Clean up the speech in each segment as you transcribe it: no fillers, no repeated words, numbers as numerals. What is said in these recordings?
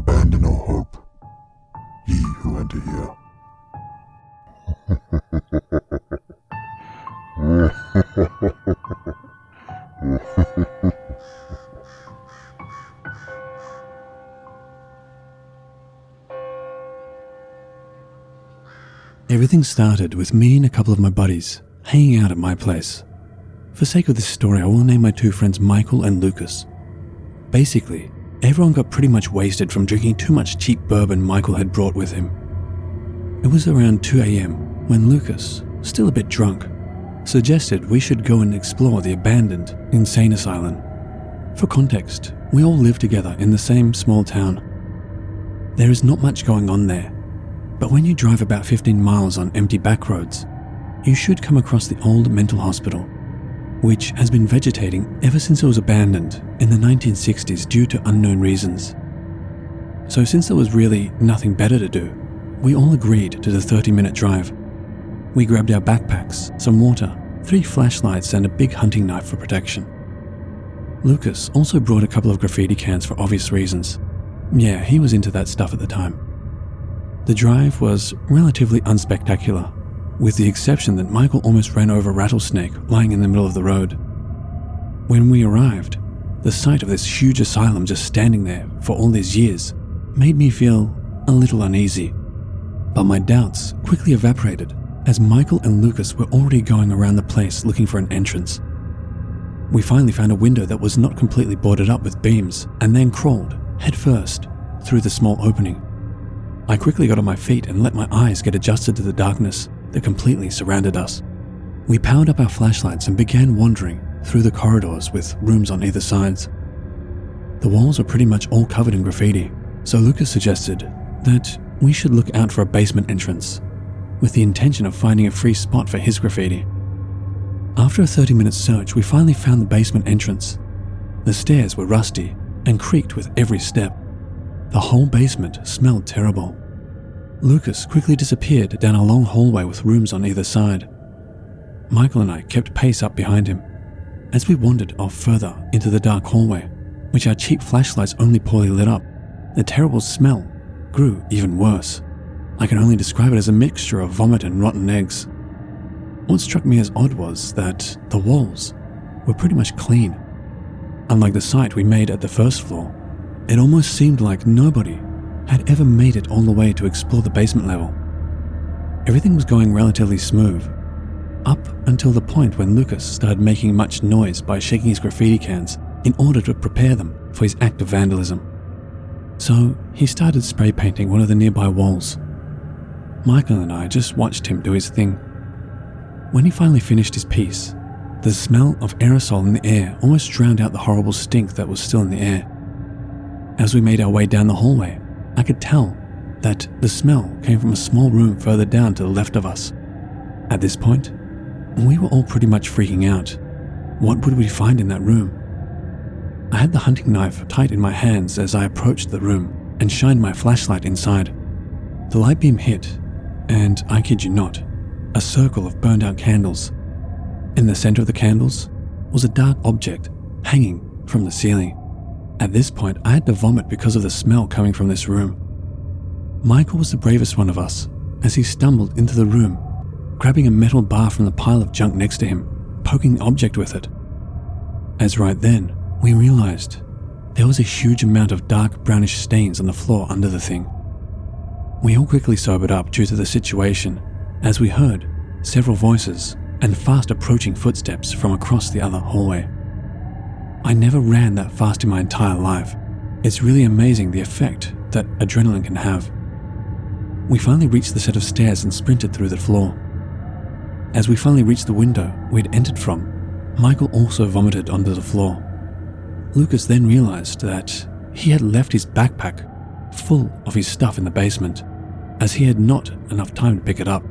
abandon all hope, ye who enter here. Everything started with me and a couple of my buddies hanging out at my place. For sake of this story, I will name my two friends Michael and Lucas. Basically, everyone got pretty much wasted from drinking too much cheap bourbon Michael had brought with him. It was around 2 a.m. when Lucas, still a bit drunk, suggested we should go and explore the abandoned insane asylum. For context, we all live together in the same small town. There is not much going on there, but when you drive about 15 miles on empty back roads, you should come across the old mental hospital, which has been vegetating ever since it was abandoned in the 1960s due to unknown reasons. So since there was really nothing better to do, we all agreed to the 30-minute drive. We grabbed our backpacks, some water, 3 flashlights and a big hunting knife for protection. Lucas also brought a couple of graffiti cans for obvious reasons. Yeah, he was into that stuff at the time. The drive was relatively unspectacular, with the exception that Michael almost ran over a rattlesnake lying in the middle of the road. When we arrived, the sight of this huge asylum just standing there for all these years made me feel a little uneasy. But my doubts quickly evaporated as Michael and Lucas were already going around the place looking for an entrance. We finally found a window that was not completely boarded up with beams and then crawled, headfirst, through the small opening. I quickly got on my feet and let my eyes get adjusted to the darkness that completely surrounded us. We powered up our flashlights and began wandering through the corridors with rooms on either sides. The walls were pretty much all covered in graffiti, so Lucas suggested that we should look out for a basement entrance, with the intention of finding a free spot for his graffiti. After a 30-minute search, we finally found the basement entrance. The stairs were rusty and creaked with every step. The whole basement smelled terrible. Lucas quickly disappeared down a long hallway with rooms on either side. Michael and I kept pace up behind him. As we wandered off further into the dark hallway, which our cheap flashlights only poorly lit up, the terrible smell grew even worse. I can only describe it as a mixture of vomit and rotten eggs. What struck me as odd was that the walls were pretty much clean. Unlike the sight we made at the first floor, it almost seemed like nobody had ever made it all the way to explore the basement level. Everything was going relatively smooth, up until the point when Lucas started making much noise by shaking his graffiti cans in order to prepare them for his act of vandalism. So he started spray painting one of the nearby walls. Michael and I just watched him do his thing. When he finally finished his piece, the smell of aerosol in the air almost drowned out the horrible stink that was still in the air. As we made our way down the hallway, I could tell that the smell came from a small room further down to the left of us. At this point, we were all pretty much freaking out. What would we find in that room? I had the hunting knife tight in my hands as I approached the room and shined my flashlight inside. The light beam hit, and I kid you not, a circle of burned out candles. In the center of the candles was a dark object hanging from the ceiling. At this point, I had to vomit because of the smell coming from this room. Michael was the bravest one of us as he stumbled into the room, grabbing a metal bar from the pile of junk next to him, poking the object with it. As right then, we realized there was a huge amount of dark brownish stains on the floor under the thing. We all quickly sobered up due to the situation as we heard several voices and fast approaching footsteps from across the other hallway. I never ran that fast in my entire life. It's really amazing the effect that adrenaline can have. We finally reached the set of stairs and sprinted through the floor. As we finally reached the window we'd entered from, Michael also vomited onto the floor. Lucas then realized that he had left his backpack full of his stuff in the basement, as he had not enough time to pick it up.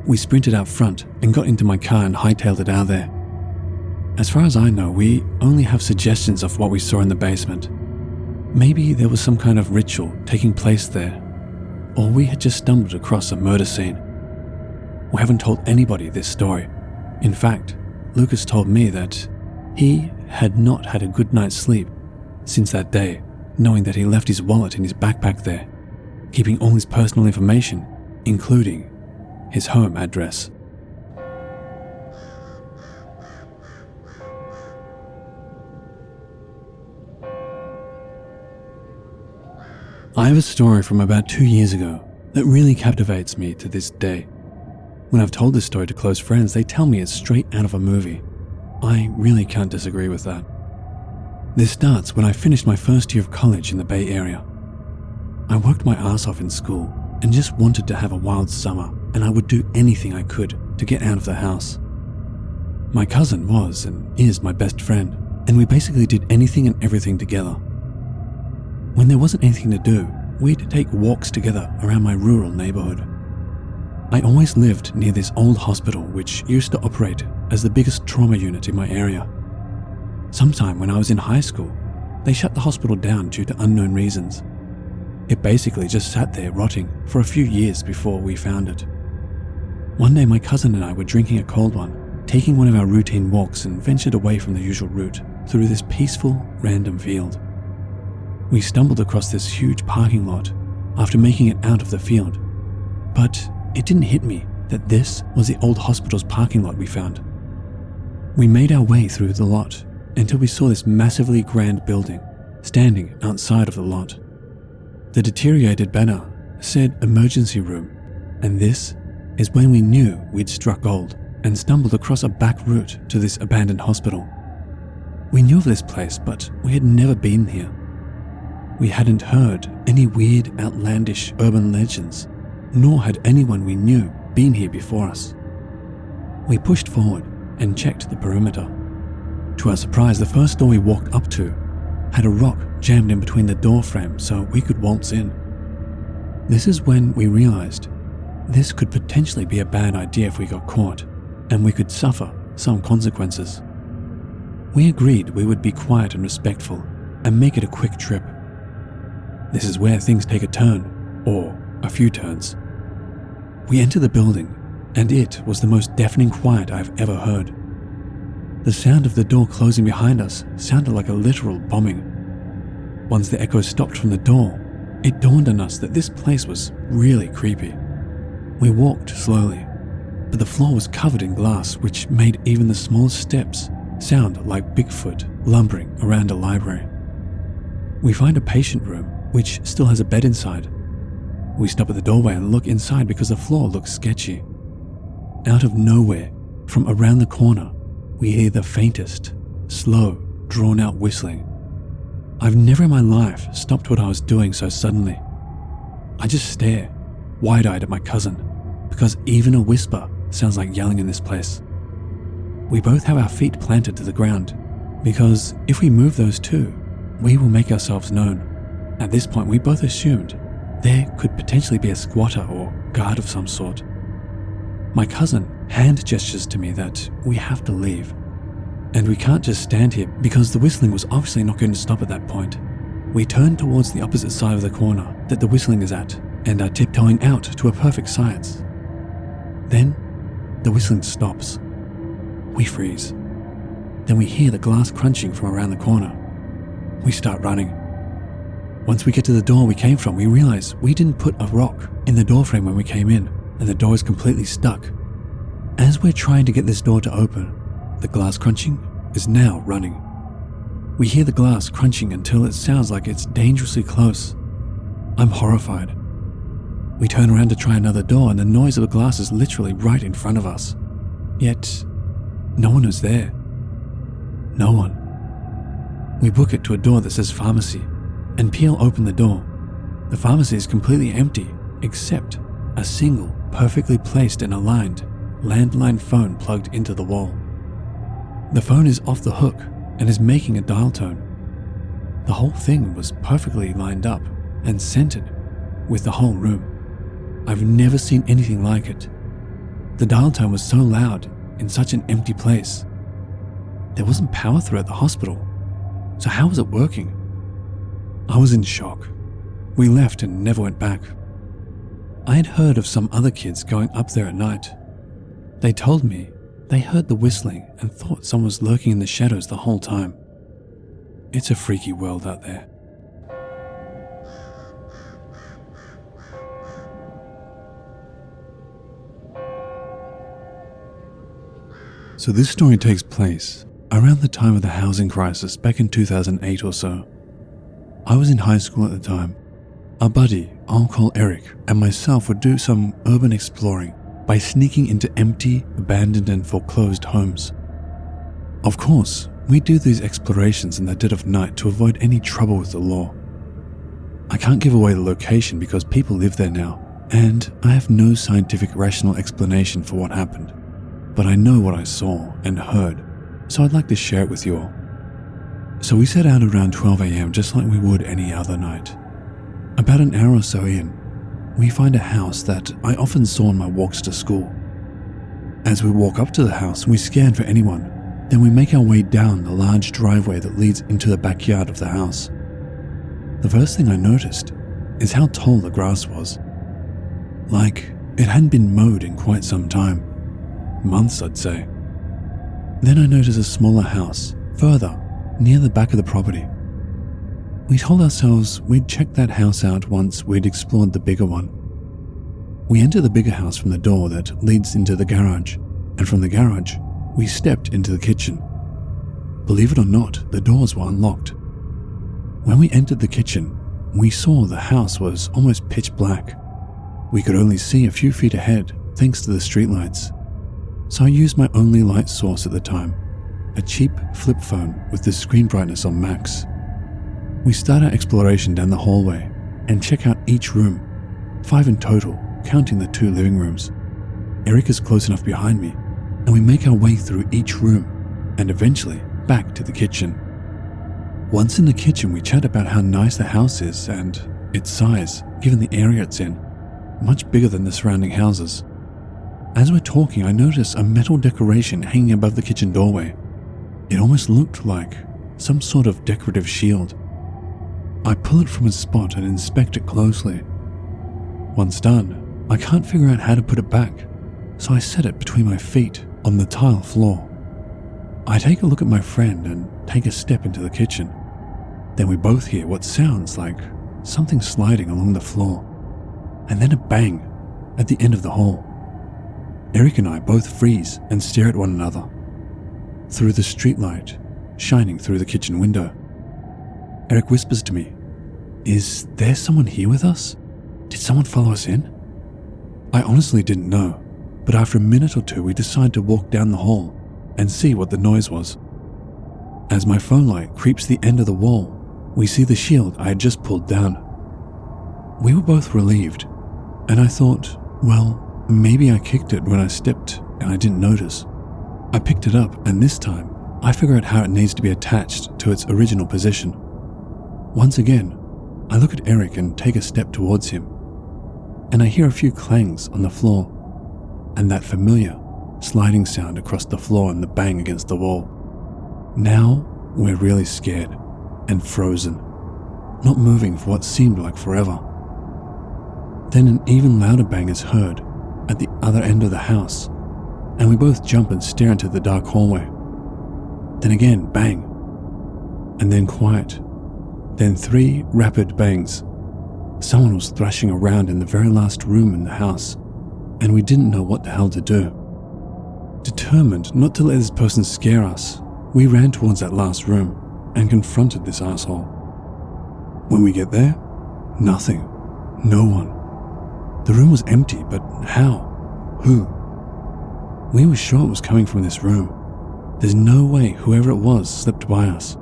We sprinted out front and got into my car and hightailed it out of there. As far as I know, we only have suggestions of what we saw in the basement. Maybe there was some kind of ritual taking place there, or we had just stumbled across a murder scene. We haven't told anybody this story. In fact, Lucas told me that he had not had a good night's sleep since that day knowing that he left his wallet in his backpack there, keeping all his personal information, including his home address. I have a story from about 2 years ago that really captivates me to this day. When I've told this story to close friends, they tell me it's straight out of a movie. I really can't disagree with that. This starts when I finished my first year of college in the Bay Area. I worked my ass off in school and just wanted to have a wild summer, and I would do anything I could to get out of the house. My cousin was and is my best friend, and we basically did anything and everything together. When there wasn't anything to do, we'd take walks together around my rural neighborhood. I always lived near this old hospital which used to operate as the biggest trauma unit in my area. Sometime when I was in high school, they shut the hospital down due to unknown reasons. It basically just sat there rotting for a few years before we found it. One day my cousin and I were drinking a cold one, taking one of our routine walks, and ventured away from the usual route through this peaceful, random field. We stumbled across this huge parking lot after making it out of the field, but it didn't hit me that this was the old hospital's parking lot we found. We made our way through the lot until we saw this massively grand building standing outside of the lot. The deteriorated banner said emergency room, and this is when we knew we'd struck gold and stumbled across a back route to this abandoned hospital. We knew of this place, but we had never been here. We hadn't heard any weird, outlandish urban legends, nor had anyone we knew been here before us. We pushed forward and checked the perimeter. To our surprise, the first door we walked up to had a rock jammed in between the door frame so we could waltz in. This is when we realized this could potentially be a bad idea if we got caught, and we could suffer some consequences. We agreed we would be quiet and respectful and make it a quick trip. This is where things take a turn, or a few turns. We entered the building, and it was the most deafening quiet I've ever heard. The sound of the door closing behind us sounded like a literal bombing. Once the echo stopped from the door, it dawned on us that this place was really creepy. We walked slowly, but the floor was covered in glass, which made even the smallest steps sound like Bigfoot lumbering around a library. We find a patient room, which still has a bed inside. We stop at the doorway and look inside because the floor looks sketchy. Out of nowhere, from around the corner, we hear the faintest, slow, drawn-out whistling. I've never in my life stopped what I was doing so suddenly. I just stare, wide-eyed at my cousin, because even a whisper sounds like yelling in this place. We both have our feet planted to the ground, because if we move those too, we will make ourselves known. At this point, we both assumed there could potentially be a squatter or guard of some sort. My cousin hand gestures to me that we have to leave, and we can't just stand here because the whistling was obviously not going to stop at that point. We turn towards the opposite side of the corner that the whistling is at and are tiptoeing out to a perfect science. Then the whistling stops. We freeze. Then we hear the glass crunching from around the corner. We start running. Once we get to the door we came from, we realize we didn't put a rock in the doorframe when we came in, and the door is completely stuck. As we're trying to get this door to open, the glass crunching is now running. We hear the glass crunching until it sounds like it's dangerously close. I'm horrified. We turn around to try another door, and the noise of the glass is literally right in front of us. Yet, no one is there. No one. We book it to a door that says pharmacy and peel open the door. The pharmacy is completely empty, except a single, perfectly placed and aligned landline phone plugged into the wall. The phone is off the hook and is making a dial tone. The whole thing was perfectly lined up and centered with the whole room. I've never seen anything like it. The dial tone was so loud in such an empty place. There wasn't power throughout the hospital, so how was it working? I was in shock. We left and never went back. I had heard of some other kids going up there at night. They told me they heard the whistling and thought someone was lurking in the shadows the whole time. It's a freaky world out there. So this story takes place around the time of the housing crisis back in 2008 or so. I was in high school at the time. Our buddy, I'll call Eric, and myself would do some urban exploring by sneaking into empty, abandoned and foreclosed homes. Of course, we do these explorations in the dead of night to avoid any trouble with the law. I can't give away the location because people live there now, and I have no scientific rational explanation for what happened. But I know what I saw and heard, so I'd like to share it with you all. So we set out around 12 a.m. just like we would any other night. About an hour or so in, we find a house that I often saw on my walks to school. As we walk up to the house, we scan for anyone. Then we make our way down the large driveway that leads into the backyard of the house. The first thing I noticed is how tall the grass was. Like it hadn't been mowed in quite some time. Months, I'd say. Then I noticed a smaller house, further, near the back of the property. We told ourselves we'd check that house out once we'd explored the bigger one. We entered the bigger house from the door that leads into the garage, and from the garage, we stepped into the kitchen. Believe it or not, the doors were unlocked. When we entered the kitchen, we saw the house was almost pitch black. We could only see a few feet ahead thanks to the streetlights. So I used my only light source at the time, a cheap flip phone with the screen brightness on max. We start our exploration down the hallway and check out each room, 5 in total, counting the 2 living rooms. Eric is close enough behind me, and we make our way through each room and eventually back to the kitchen. Once in the kitchen, we chat about how nice the house is and its size, given the area it's in, much bigger than the surrounding houses. As we're talking, I notice a metal decoration hanging above the kitchen doorway. It almost looked like some sort of decorative shield. I pull it from its spot and inspect it closely. Once done, I can't figure out how to put it back, so I set it between my feet on the tile floor. I take a look at my friend and take a step into the kitchen. Then we both hear what sounds like something sliding along the floor, and then a bang at the end of the hall. Eric and I both freeze and stare at one another. Through the streetlight shining through the kitchen window, Eric whispers to me, "Is there someone here with us? Did someone follow us in?" I honestly didn't know, but after a minute or two we decide to walk down the hall and see what the noise was. As my phone light creeps the end of the wall, we see the shield I had just pulled down. We were both relieved, and I thought, well, maybe I kicked it when I stepped and I didn't notice. I picked it up, and this time I figure out how it needs to be attached to its original position. Once again, I look at Eric and take a step towards him, and I hear a few clangs on the floor, and that familiar sliding sound across the floor and the bang against the wall. Now we're really scared and frozen, not moving for what seemed like forever. Then an even louder bang is heard at the other end of the house, and we both jump and stare into the dark hallway. Then again, bang, and then quiet. Then 3 rapid bangs. Someone was thrashing around in the very last room in the house, and we didn't know what the hell to do. Determined not to let this person scare us, we ran towards that last room and confronted this asshole. When we get there, nothing, no one. The room was empty, but how? Who? We were sure it was coming from this room. There's no way whoever it was slipped by us.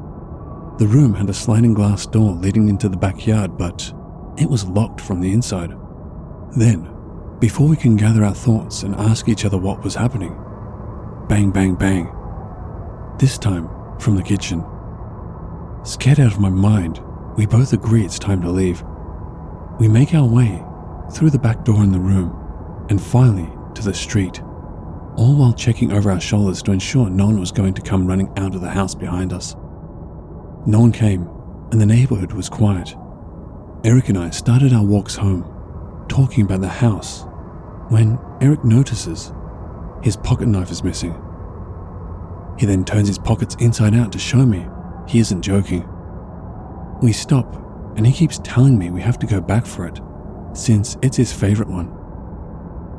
The room had a sliding glass door leading into the backyard, but it was locked from the inside. Then, before we can gather our thoughts and ask each other what was happening, bang, bang, bang. This time from the kitchen. Scared out of my mind, we both agree it's time to leave. We make our way through the back door in the room and finally to the street, all while checking over our shoulders to ensure no one was going to come running out of the house behind us. No one came, and the neighborhood was quiet. Eric and I started our walks home, talking about the house, when Eric notices his pocket knife is missing. He then turns his pockets inside out to show me he isn't joking. We stop, and he keeps telling me we have to go back for it, since it's his favorite one.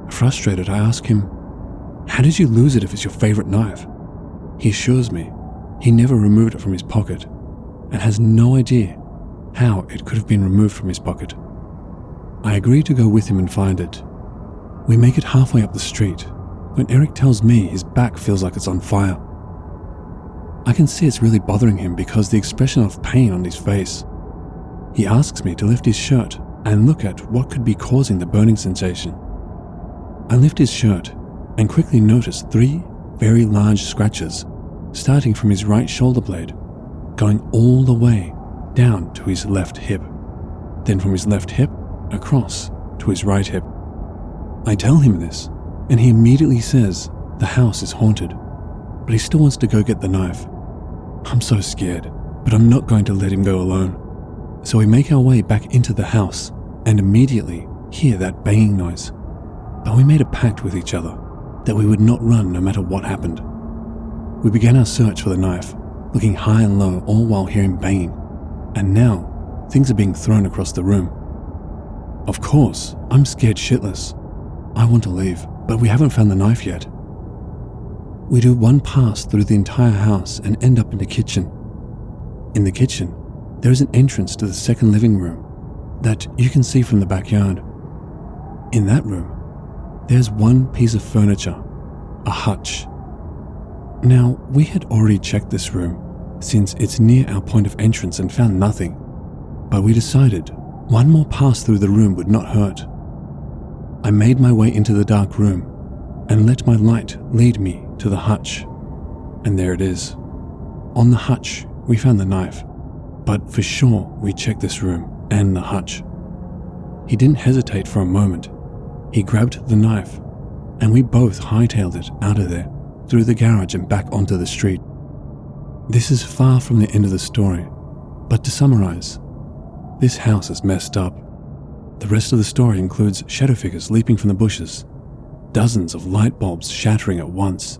Frustrated, I ask him, "How did you lose it if it's your favorite knife?" He assures me he never removed it from his pocket and has no idea how it could have been removed from his pocket. I agree to go with him and find it. We make it halfway up the street when Eric tells me his back feels like it's on fire. I can see it's really bothering him because the expression of pain on his face. He asks me to lift his shirt and look at what could be causing the burning sensation. I lift his shirt and quickly notice 3 very large scratches starting from his right shoulder blade, going all the way down to his left hip, then from his left hip across to his right hip. I tell him this, and he immediately says the house is haunted, but he still wants to go get the knife. I'm so scared, but I'm not going to let him go alone. So we make our way back into the house and immediately hear that banging noise. But we made a pact with each other that we would not run no matter what happened. We began our search for the knife, looking high and low all while hearing banging, and now things are being thrown across the room. Of course, I'm scared shitless. I want to leave, but we haven't found the knife yet. We do one pass through the entire house and end up in the kitchen. In the kitchen, there is an entrance to the second living room that you can see from the backyard. In that room, there's one piece of furniture, a hutch. Now, we had already checked this room since it's near our point of entrance and found nothing, but we decided one more pass through the room would not hurt. I made my way into the dark room and let my light lead me to the hutch. And there it is. On the hutch, we found the knife, but for sure we checked this room and the hutch. He didn't hesitate for a moment. He grabbed the knife, and we both hightailed it out of there, through the garage and back onto the street. This is far from the end of the story, but to summarize, this house is messed up. The rest of the story includes shadow figures leaping from the bushes, dozens of light bulbs shattering at once,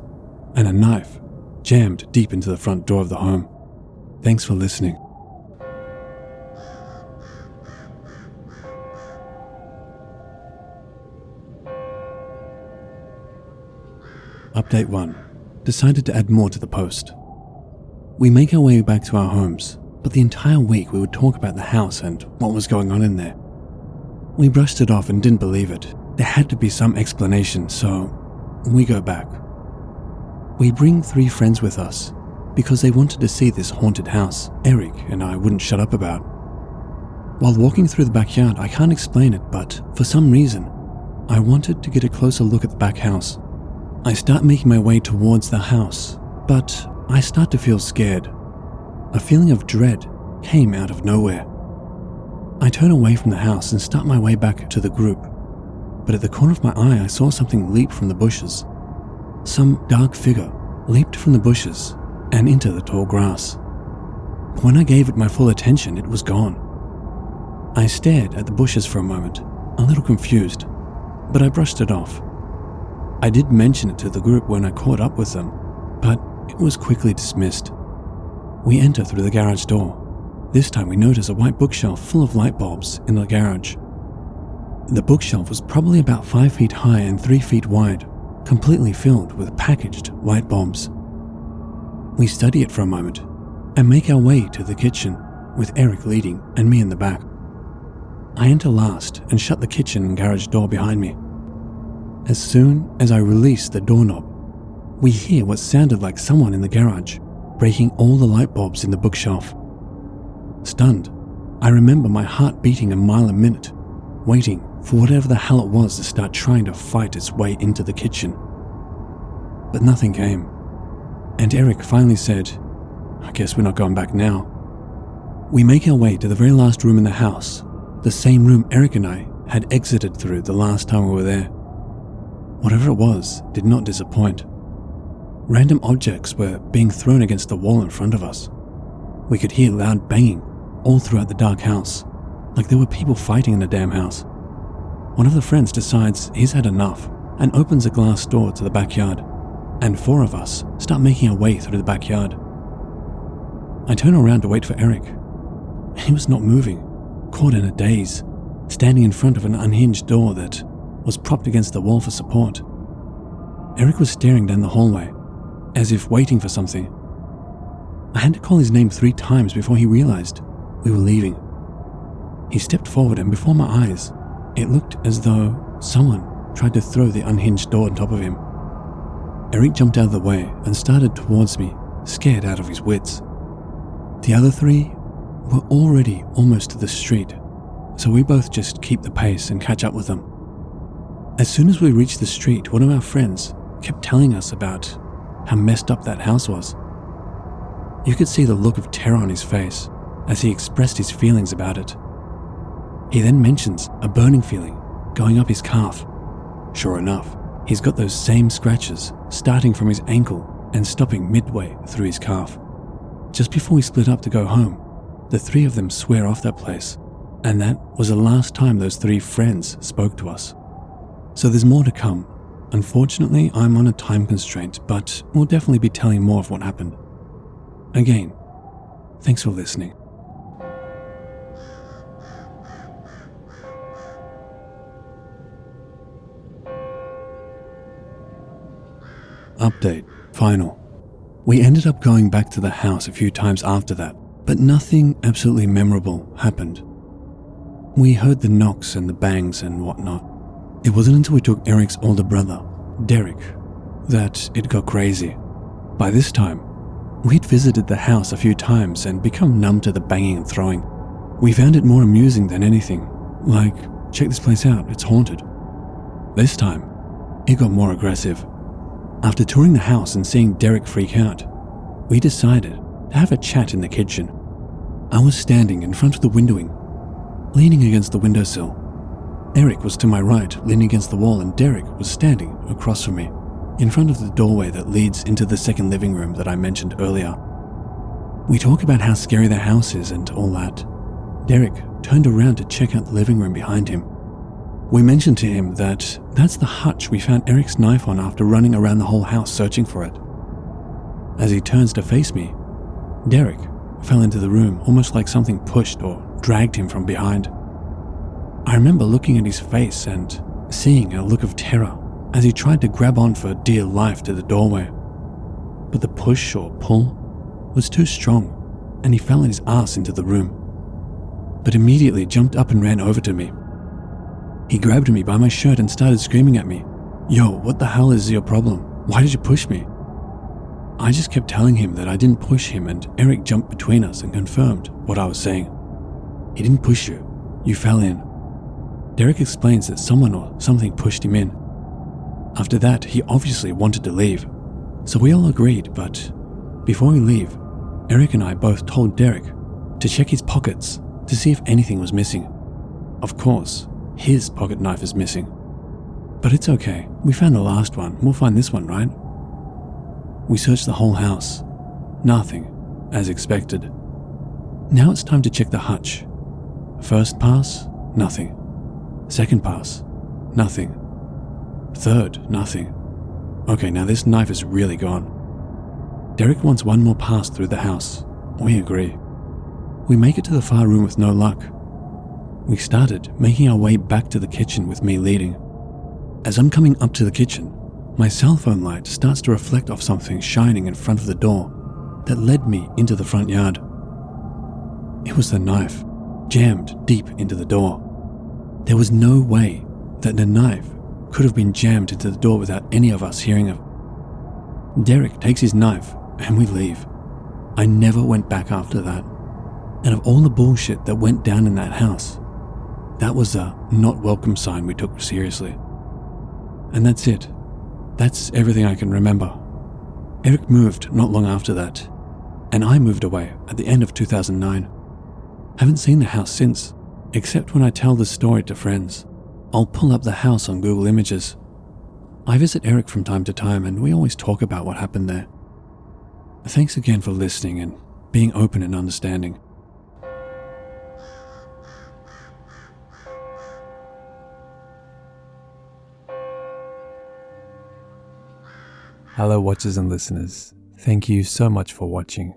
and a knife jammed deep into the front door of the home. Thanks for listening. Update 1. Decided to add more to the post. We make our way back to our homes, but the entire week we would talk about the house and what was going on in there. We brushed it off and didn't believe it. There had to be some explanation, so we go back. We bring 3 friends with us because they wanted to see this haunted house Eric and I wouldn't shut up about. While walking through the backyard, I can't explain it, but for some reason, I wanted to get a closer look at the back house. I start making my way towards the house, but I start to feel scared. A feeling of dread came out of nowhere. I turn away from the house and start my way back to the group, but at the corner of my eye I saw something leap from the bushes. Some dark figure leaped from the bushes and into the tall grass. When I gave it my full attention, it was gone. I stared at the bushes for a moment, a little confused, but I brushed it off. I did mention it to the group when I caught up with them, but it was quickly dismissed. We enter through the garage door. This time we notice a white bookshelf full of light bulbs in the garage. The bookshelf was probably about 5 feet high and 3 feet wide, completely filled with packaged light bulbs. We study it for a moment and make our way to the kitchen, with Eric leading and me in the back. I enter last and shut the kitchen and garage door behind me. As soon as I release the doorknob, we hear what sounded like someone in the garage breaking all the light bulbs in the bookshelf. Stunned, I remember my heart beating a mile a minute, waiting for whatever the hell it was to start trying to fight its way into the kitchen. But nothing came, and Eric finally said, "I guess we're not going back now." We make our way to the very last room in the house, the same room Eric and I had exited through the last time we were there. Whatever it was did not disappoint. Random objects were being thrown against the wall in front of us. We could hear loud banging all throughout the dark house, like there were people fighting in the damn house. One of the friends decides he's had enough and opens a glass door to the backyard, and 4 of us start making our way through the backyard. I turn around to wait for Eric. He was not moving, caught in a daze, standing in front of an unhinged door that was propped against the wall for support. Eric was staring down the hallway, as if waiting for something. I had to call his name 3 times before he realized we were leaving. He stepped forward, and before my eyes, it looked as though someone tried to throw the unhinged door on top of him. Eric jumped out of the way and started towards me, scared out of his wits. The other 3 were already almost to the street, so we both just keep the pace and catch up with them. As soon as we reached the street, one of our friends kept telling us about how messed up that house was. You could see the look of terror on his face as he expressed his feelings about it. He then mentions a burning feeling going up his calf. Sure enough, he's got those same scratches starting from his ankle and stopping midway through his calf. Just before we split up to go home, the 3 of them swear off that place, and that was the last time those 3 friends spoke to us. So there's more to come. Unfortunately, I'm on a time constraint, but we'll definitely be telling more of what happened. Again, thanks for listening. Update, final. We ended up going back to the house a few times after that, but nothing absolutely memorable happened. We heard the knocks and the bangs and whatnot. It wasn't until we took Eric's older brother, Derek, that it got crazy. By this time, we'd visited the house a few times and become numb to the banging and throwing. We found it more amusing than anything, like, check this place out, it's haunted. This time, it got more aggressive. After touring the house and seeing Derek freak out, we decided to have a chat in the kitchen. I was standing in front of the windowing, leaning against the windowsill. Eric was to my right, leaning against the wall, and Derek was standing across from me, in front of the doorway that leads into the second living room that I mentioned earlier. We talk about how scary the house is and all that. Derek turned around to check out the living room behind him. We mentioned to him that that's the hutch we found Eric's knife on after running around the whole house searching for it. As he turns to face me, Derek fell into the room almost like something pushed or dragged him from behind. I remember looking at his face and seeing a look of terror as he tried to grab on for dear life to the doorway. But the push or pull was too strong and he fell on his ass into the room, but immediately jumped up and ran over to me. He grabbed me by my shirt and started screaming at me, "Yo, what the hell is your problem? Why did you push me?" I just kept telling him that I didn't push him, and Eric jumped between us and confirmed what I was saying. "He didn't push you, you fell in." Derek explains that someone or something pushed him in. After that, he obviously wanted to leave, so we all agreed, but before we leave, Eric and I both told Derek to check his pockets to see if anything was missing. Of course, his pocket knife is missing. But it's okay, we found the last one, we'll find this one, right? We searched the whole house. Nothing, as expected. Now it's time to check the hutch. First pass, nothing. Second pass, nothing. Third, nothing. Okay, now this knife is really gone. Derek wants one more pass through the house. We agree. We make it to the far room with no luck. We started making our way back to the kitchen with me leading. As I'm coming up to the kitchen, my cell phone light starts to reflect off something shining in front of the door that led me into the front yard. It was the knife, jammed deep into the door. There was no way that the knife could have been jammed into the door without any of us hearing it. Derek takes his knife and we leave. I never went back after that. And of all the bullshit that went down in that house, that was a not welcome sign we took seriously. And that's it. That's everything I can remember. Eric moved not long after that, and I moved away at the end of 2009. Haven't seen the house since, except when I tell the story to friends. I'll pull up the house on Google Images. I visit Eric from time to time and we always talk about what happened there. Thanks again for listening and being open and understanding. Hello watchers and listeners, thank you so much for watching.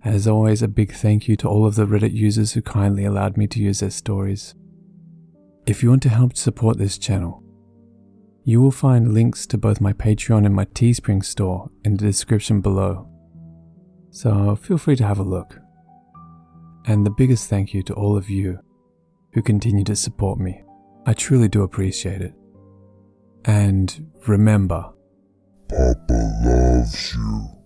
As always, a big thank you to all of the Reddit users who kindly allowed me to use their stories. If you want to help support this channel, You will find links to both my Patreon and my Teespring store in the description below, so feel free to have a look. And the biggest thank you to all of you who continue to support me. I truly do appreciate it. And remember, Papa loves you.